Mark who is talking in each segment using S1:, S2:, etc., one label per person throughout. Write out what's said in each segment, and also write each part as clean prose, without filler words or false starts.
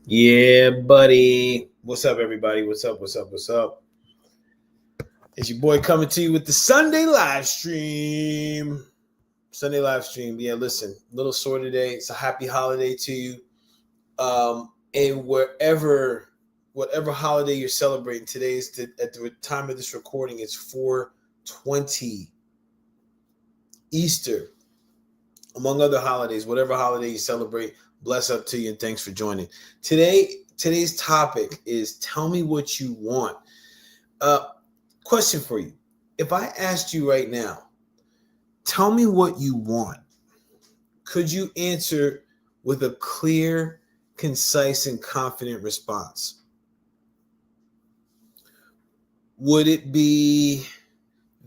S1: Yeah, buddy. What's up, everybody? What's up? What's up? What's up? It's your boy coming to you with the Sunday live stream. Sunday live stream. Yeah, listen, a little sore today. It's a happy holiday to you. And whatever holiday you're celebrating, at the time of this recording, it's 420 Easter. Among other holidays, whatever holiday you celebrate, bless up to you and thanks for joining. Today's topic is tell me what you want. Question for you. If I asked you right now, tell me what you want, could you answer with a clear, concise, and confident response? Would it be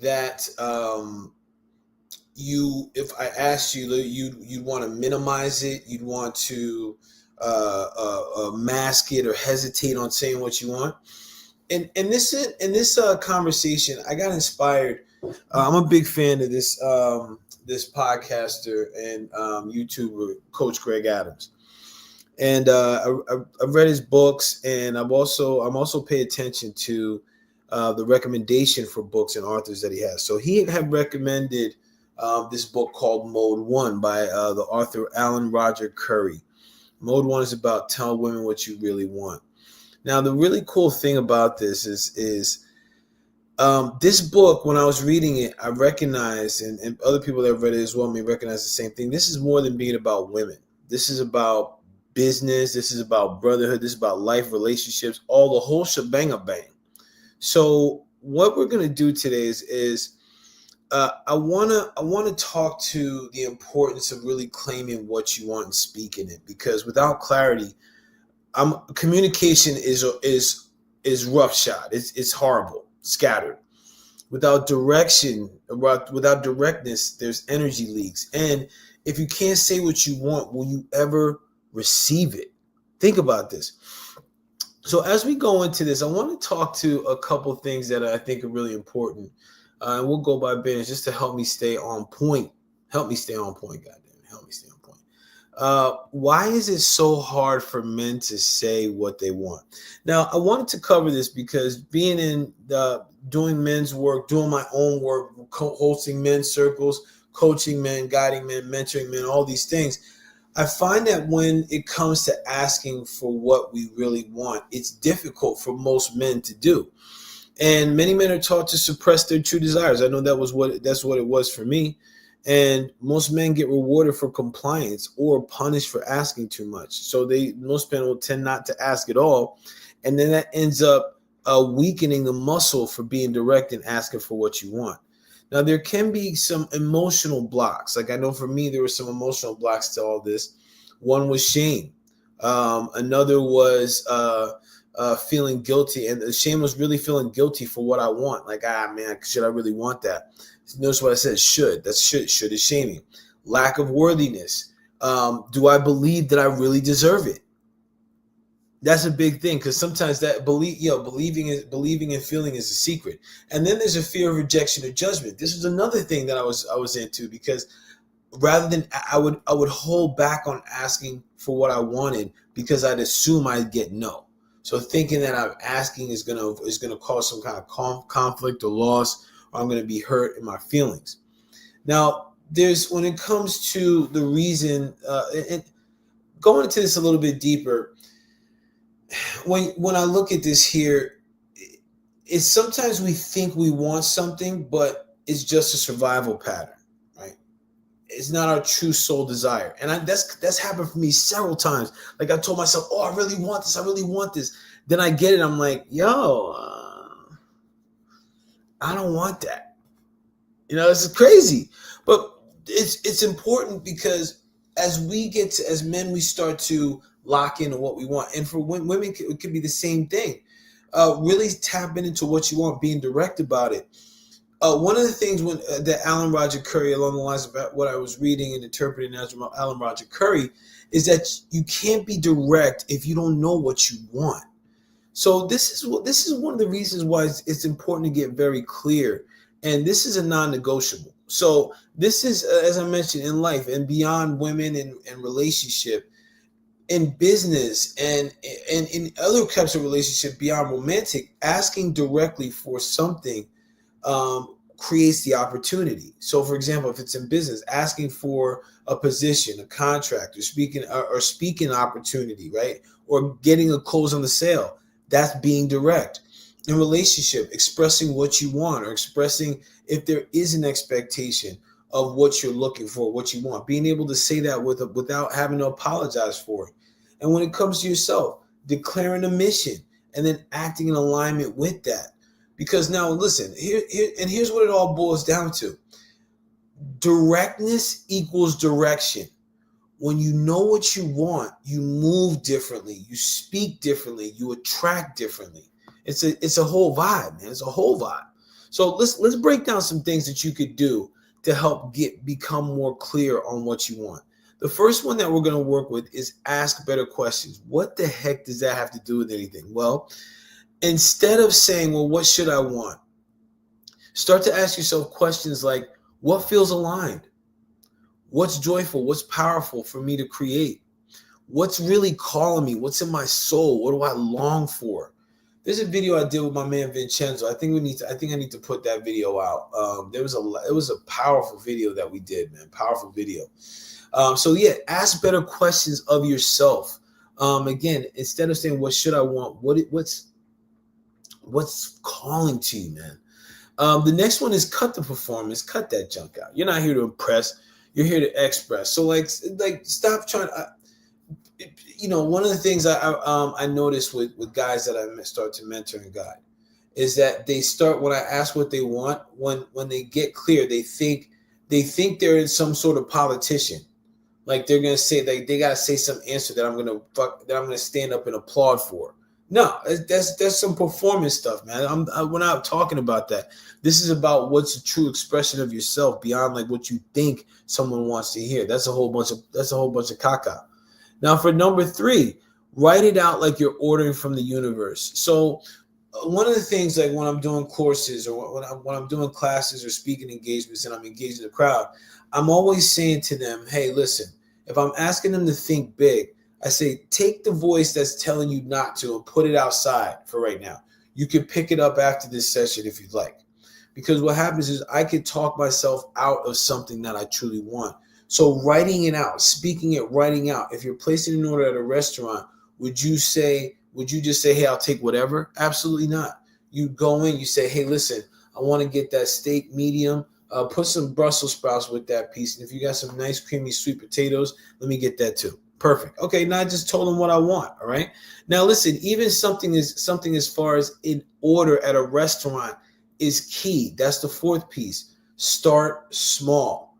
S1: that if I asked you, you'd want to minimize it, you'd want to mask it or hesitate on saying what you want? In this conversation, I got inspired. I'm a big fan of this podcaster and YouTuber, Coach Greg Adams, and I've read his books, and I'm also pay attention to the recommendation for books and authors that he has. So he had recommended this book called Mode One by the author Alan Roger Curry. Mode One is about tell women what you really want. Now, the really cool thing about this is this book, when I was reading it, I recognized, and other people that have read it as well may recognize the same thing. This is more than being about women. This is about business. This is about brotherhood. This is about life, relationships, all the whole shebang. So what we're going to do today is I want to talk to the importance of really claiming what you want and speaking it, because without clarity, communication is roughshod. It's horrible, scattered. Without direction, without directness, there's energy leaks. And if you can't say what you want, will you ever receive it? Think about this. So as we go into this, I want to talk to a couple things that I think are really important. And we'll go by business just to help me stay on point. Help me stay on point, goddammit. Help me stay on point. Why is it so hard for men to say what they want? Now, I wanted to cover this because being in doing men's work, doing my own work, hosting men's circles, coaching men, guiding men, mentoring men, all these things, I find that when it comes to asking for what we really want, it's difficult for most men to do. And many men are taught to suppress their true desires. I know that's what it was for me. And most men get rewarded for compliance or punished for asking too much. So most men will tend not to ask at all. And then that ends up weakening the muscle for being direct and asking for what you want. Now, there can be some emotional blocks. Like I know for me, there were some emotional blocks to all this. One was shame. Another was feeling guilty. And the shame was really feeling guilty for what I want. Like, man, should I really want that? Notice what I said, should. That's should. Should is shaming. Lack of worthiness. Do I believe that I really deserve it? That's a big thing, because sometimes that believing and feeling is a secret. And then there's a fear of rejection or judgment. This is another thing that I was into, because rather than I would hold back on asking for what I wanted because I'd assume I'd get no. So thinking that I'm asking is gonna cause some kind of conflict or loss, or I'm gonna be hurt in my feelings. Now, when it comes to the reason, and going into this a little bit deeper, when I look at this here, it's sometimes we think we want something, but it's just a survival pattern, right? It's not our true soul desire. And that's happened for me several times. Like I told myself, oh, I really want this. I really want this. Then I get it. I'm like, I don't want that. It's crazy. But it's important, because as men, we start to lock into what we want. And for women, it could be the same thing. Really tap into what you want, being direct about it. One of the things that Alan Roger Curry, along the lines of what I was reading and interpreting as Alan Roger Curry, is that you can't be direct if you don't know what you want. So this is one of the reasons why it's important to get very clear. And this is a non-negotiable. So this is, as I mentioned, in life and beyond women and relationship, in business and in other types of relationship beyond romantic, asking directly for something creates the opportunity. So, for example, if it's in business, asking for a position, a contract, or speaking opportunity, right, or getting a close on the sale, that's being direct. In relationship, expressing what you want or expressing if there is an expectation of what you're looking for, what you want, being able to say that without having to apologize for it. And when it comes to yourself, declaring a mission and then acting in alignment with that. Because now, listen, here's what it all boils down to. Directness equals direction. When you know what you want, you move differently, you speak differently, you attract differently. It's a whole vibe, man. It's a whole vibe. So let's break down some things that you could do to help become more clear on what you want. The first one that we're going to work with is ask better questions. What the heck does that have to do with anything? Well, instead of saying, well, what should I want? Start to ask yourself questions like, what feels aligned? What's joyful? What's powerful for me to create? What's really calling me? What's in my soul? What do I long for? There's a video I did with my man Vincenzo. I think I need to put that video out. It was a powerful video that we did, man. Powerful video. So yeah, ask better questions of yourself. Again, instead of saying what should I want, what's calling to you, man. The next one is cut the performance, cut that junk out. You're not here to impress. You're here to express. So like stop trying. One of the things I noticed with guys that I start to mentor and guide is that they start, when I ask what they want, when they get clear, they think they're in some sort of politician. Like they're gonna say they gotta say some answer that I'm gonna stand up and applaud for. No, that's some performance stuff, man. We're not talking about that. This is about what's a true expression of yourself beyond like what you think someone wants to hear. That's a whole bunch of caca. Now for number 3, write it out like you're ordering from the universe. So one of the things, like when I'm doing courses or when I'm doing classes or speaking engagements and I'm engaging the crowd, I'm always saying to them, hey, listen, if I'm asking them to think big, I say, take the voice that's telling you not to and put it outside for right now. You can pick it up after this session if you'd like. Because what happens is I could talk myself out of something that I truly want. So writing it out, speaking it, writing out. If you're placing an order at a restaurant, would you just say, hey, I'll take whatever? Absolutely not. You go in, you say, hey, listen, I want to get that steak medium. Put some Brussels sprouts with that piece. And if you got some nice creamy sweet potatoes, let me get that too. Perfect. Okay, now I just told them what I want. All right. Now listen, even something as far as in order at a restaurant is key. That's the 4th piece. Start small.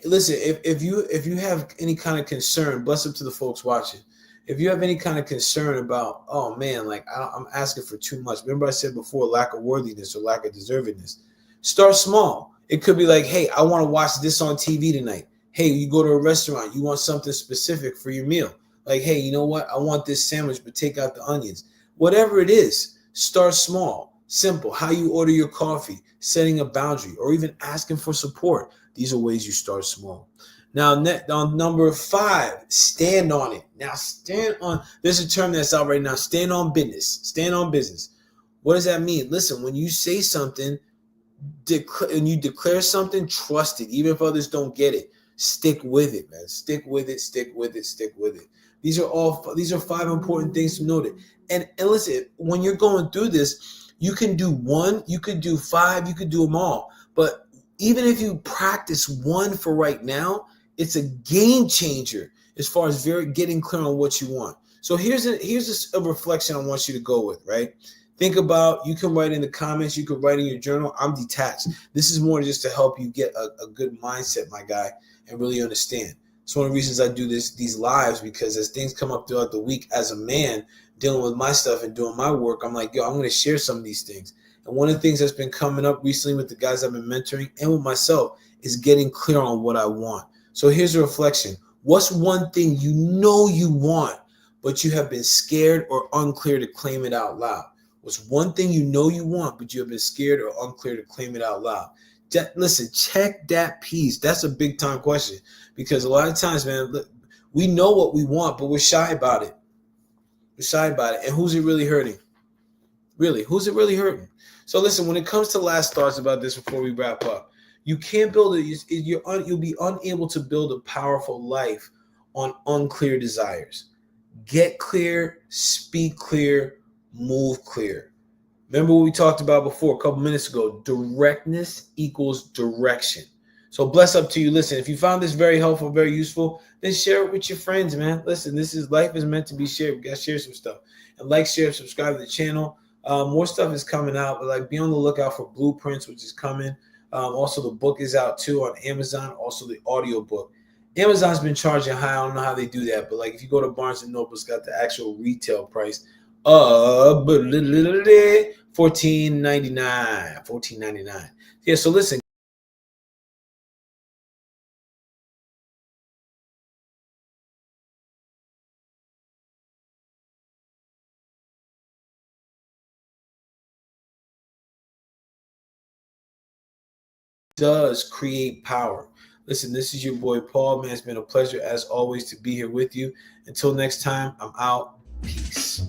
S1: Listen, if you have any kind of concern, bless up to the folks watching. If you have any kind of concern about, oh man, like I'm asking for too much. Remember I said before, lack of worthiness or lack of deservedness. Start small. It could be like, hey, I want to watch this on TV tonight. Hey, you go to a restaurant, you want something specific for your meal. Like, hey, you know what? I want this sandwich, but take out the onions. Whatever it is, start small, simple. How you order your coffee, setting a boundary, or even asking for support. These are ways you start small. Now, on number 5, stand on it. Now, there's a term that's out right now, stand on business. Stand on business. What does that mean? Listen, when you say something, and you declare something, trust it. Even if others don't get it, stick with it, man. Stick with it, stick with it, stick with it. These are 5 important things to note. And listen, when you're going through this, you can do 1, you could do 5, you could do them all. But even if you practice 1 for right now, it's a game changer as far as getting clear on what you want. So here's a reflection I want you to go with, right? Think about, you can write in the comments, you can write in your journal. I'm detached. This is more just to help you get a good mindset, my guy, and really understand. It's one of the reasons I do these lives, because as things come up throughout the week as a man dealing with my stuff and doing my work, I'm like, yo, I'm going to share some of these things. And one of the things that's been coming up recently with the guys I've been mentoring and with myself is getting clear on what I want. So here's a reflection. What's one thing you know you want, but you have been scared or unclear to claim it out loud? What's one thing you know you want, but you have been scared or unclear to claim it out loud? Listen, check that piece. That's a big time question, because a lot of times, man, We know what we want, but we're shy about it. We're shy about it. And who's it really hurting? Really, who's it really hurting? So listen, when it comes to last thoughts about this before we wrap up, you can't build it. You'll be unable to build a powerful life on unclear desires. Get clear, speak clear, move clear. Remember what we talked about before a couple minutes ago. Directness equals direction. So bless up to you. Listen, if you found this very helpful, very useful, then share it with your friends, man. Listen, this is life is meant to be shared. We got to share some stuff. And like, share, subscribe to the channel. More stuff is coming out, but like be on the lookout for Blueprints, which is coming. Also, the book is out too on Amazon. Also, the audio book. Amazon's been charging high. I don't know how they do that, but like if you go to Barnes and Noble, it's got the actual retail price of $14.99. Yeah, so listen. Does create power. Listen, this is your boy Paul, man. It's been a pleasure as always to be here with you. Until next time, I'm out. Peace.